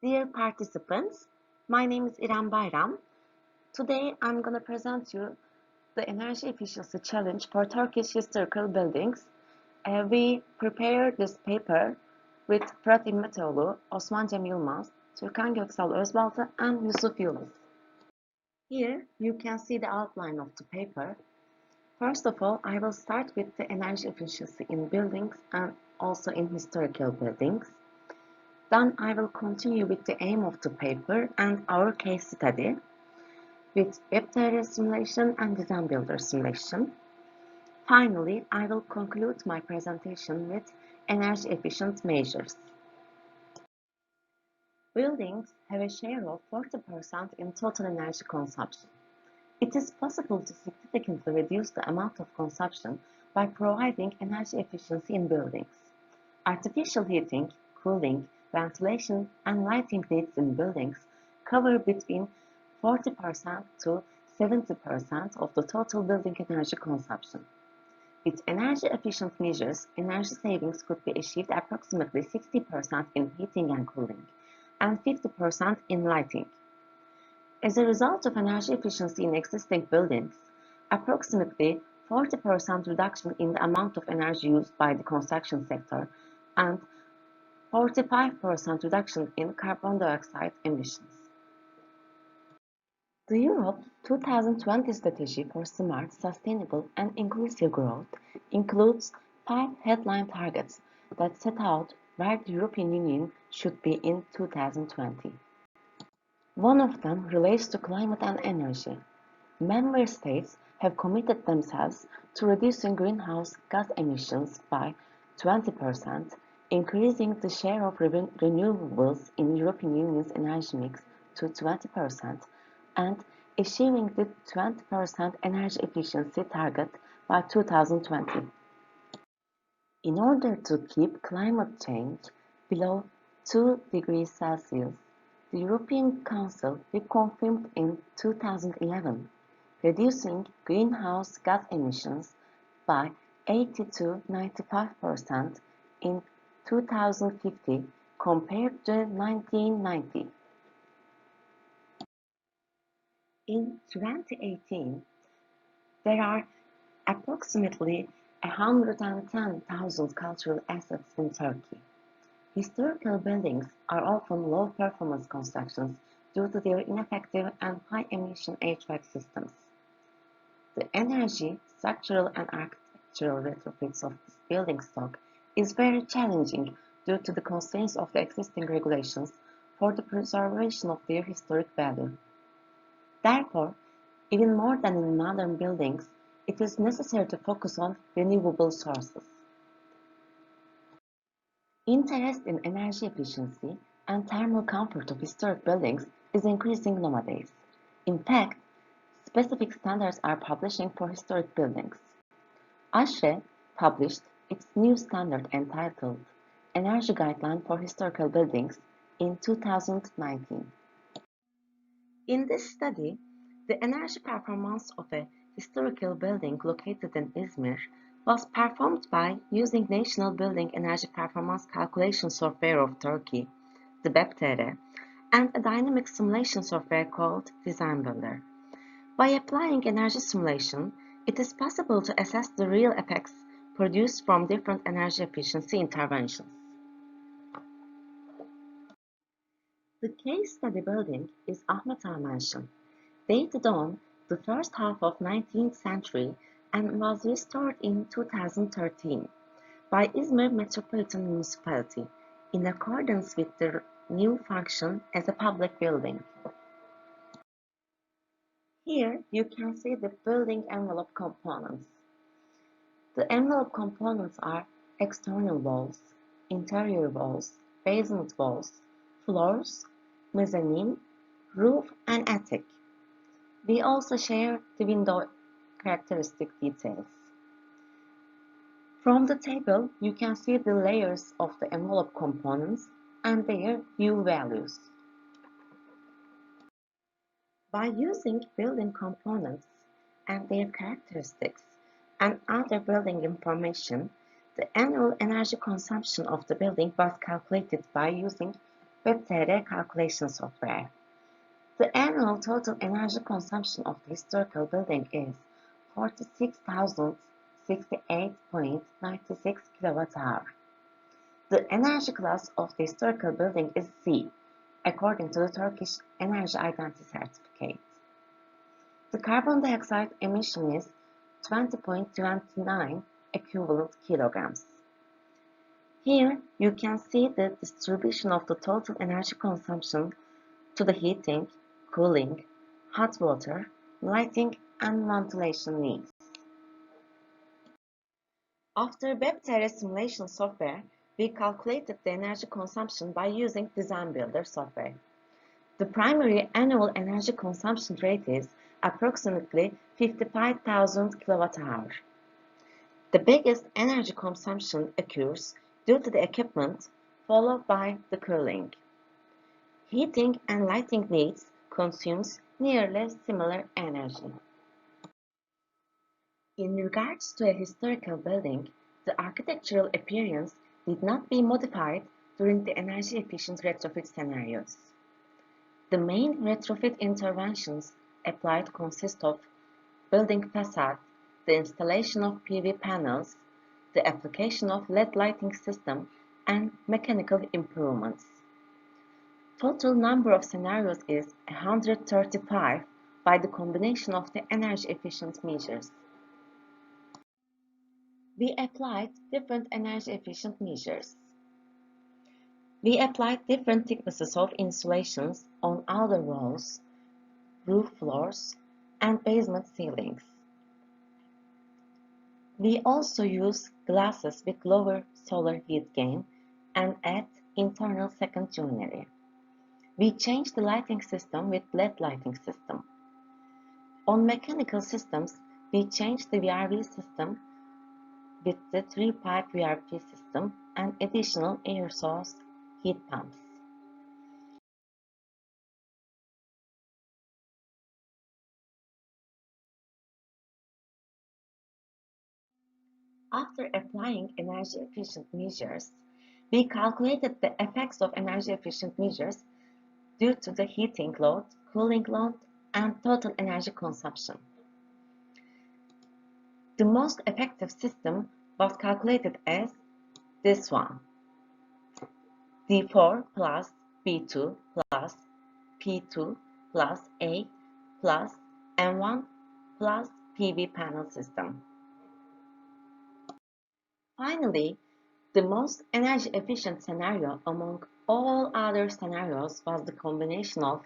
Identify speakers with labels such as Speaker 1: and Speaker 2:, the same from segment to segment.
Speaker 1: Dear participants, my name is İrem Bayram. Today I'm going to present you the energy efficiency challenge for Turkish historical buildings. We prepared this paper with Fırat Ümmetoğlu, Osman Yılmaz, Türkan Göksal Özbalta and Yusuf Yıldız. Here you can see the outline of the paper. First of all, I will start with the energy efficiency in buildings and also in historical buildings. Then I will continue with the aim of the paper and our case study with BEP-TR simulation and DesignBuilder simulation. Finally, I will conclude my presentation with energy efficient measures. Buildings have a share of 40% in total energy consumption. It is possible to significantly reduce the amount of consumption by providing energy efficiency in buildings. Artificial heating, cooling, ventilation, and lighting needs in buildings cover between 40% to 70% of the total building energy consumption. With energy efficient measures, energy savings could be achieved approximately 60% in heating and cooling, and 50% in lighting. As a result of energy efficiency in existing buildings, approximately 40% reduction in the amount of energy used by the construction sector and 45% reduction in carbon dioxide emissions. The Europe 2020 strategy for smart, sustainable and inclusive growth includes 5 headline targets that set out where the European Union should be in 2020. One of them relates to climate and energy. Member states have committed themselves to reducing greenhouse gas emissions by 20%, increasing the share of renewables in European Union's energy mix to 20%, and achieving the 20% energy efficiency target by 2020. In order to keep climate change below 2 degrees Celsius, the European Council reconfirmed in 2011 reducing greenhouse gas emissions by 80 to 95% in 2050 compared to 1990. In 2018, there are approximately 110,000 cultural assets in Turkey. Historical buildings are often low-performance constructions due to their ineffective and high-emission HVAC systems. The energy, structural and architectural retrofits of this building stock is very challenging due to the constraints of the existing regulations for the preservation of their historic value. Therefore, even more than in modern buildings, it is necessary to focus on renewable sources. Interest in energy efficiency and thermal comfort of historic buildings is increasing nowadays. In fact, specific standards are publishing for historic buildings. ASHRAE published its new standard entitled Energy Guideline for Historical Buildings in 2019. In this study, the energy performance of a historical building located in Izmir was performed by using National Building Energy Performance Calculation Software of Turkey, the BEP-TR, and a dynamic simulation software called DesignBuilder. By applying energy simulation, it is possible to assess the real effects produced from different energy efficiency interventions. The case study building is Ahmet Aga Mansion, dated on the first half of 19th century and was restored in 2013 by Izmir Metropolitan Municipality in accordance with the new function as a public building. Here you can see the building envelope components. The envelope components are external walls, interior walls, basement walls, floors, mezzanine, roof and attic. We also share the window characteristic details. From the table, you can see the layers of the envelope components and their U values. By using building components and their characteristics and other building information, the annual energy consumption of the building was calculated by using BEP-TR calculation software. The annual total energy consumption of the historical building is 46,068.96 kWh. The energy class of the historical building is C, according to the Turkish Energy Identity Certificate. The carbon dioxide emission is 20.29 equivalent kilograms. Here you can see the distribution of the total energy consumption to the heating, cooling, hot water, lighting, and ventilation needs. After BEP-TR simulation software, we calculated the energy consumption by using DesignBuilder software. The primary annual energy consumption rate is approximately 55,000 kWh. The biggest energy consumption occurs due to the equipment, followed by the cooling. Heating and lighting needs consumes nearly similar energy. In regards to a historical building, the architectural appearance did not be modified during the energy-efficient retrofit scenarios. The main retrofit interventions applied consist of building facade, the installation of PV panels, the application of LED lighting system, and mechanical improvements. Total number of scenarios is 135 by the combination of the energy-efficient measures. We applied different energy-efficient measures. We applied different thicknesses of insulations on outer walls, roof floors, and basement ceilings. We also use glasses with lower solar heat gain and add internal second joinery. We changed the lighting system with LED lighting system. On mechanical systems, we changed the VRV system with the 3-pipe VRV system and additional air source heat pumps. After applying energy-efficient measures, we calculated the effects of energy-efficient measures due to the heating load, cooling load, and total energy consumption. The most effective system was calculated as this one: D4 plus B2 plus P2 plus A plus M1 plus PV panel system. Finally, the most energy-efficient scenario among all other scenarios was the combination of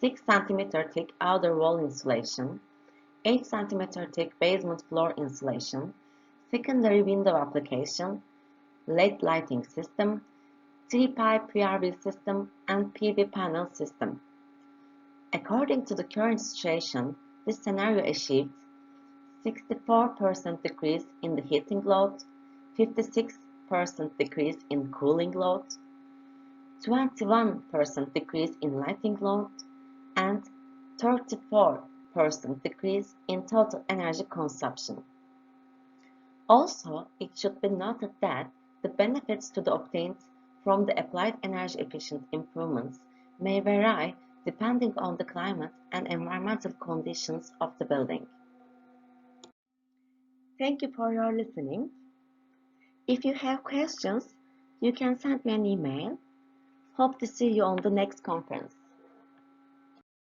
Speaker 1: 6 cm thick outer wall insulation, 8 cm thick basement floor insulation, secondary window application, LED lighting system, 3-pipe PRV system, and PV panel system. According to the current situation, this scenario achieved 64% decrease in the heating load, 56% decrease in cooling load, 21% decrease in lighting load, and 34% decrease in total energy consumption. Also, it should be noted that the benefits to be obtained from the applied energy efficient improvements may vary depending on the climate and environmental conditions of the building. Thank you for your listening. If you have questions, you can send me an email. Hope to see you on the next conference.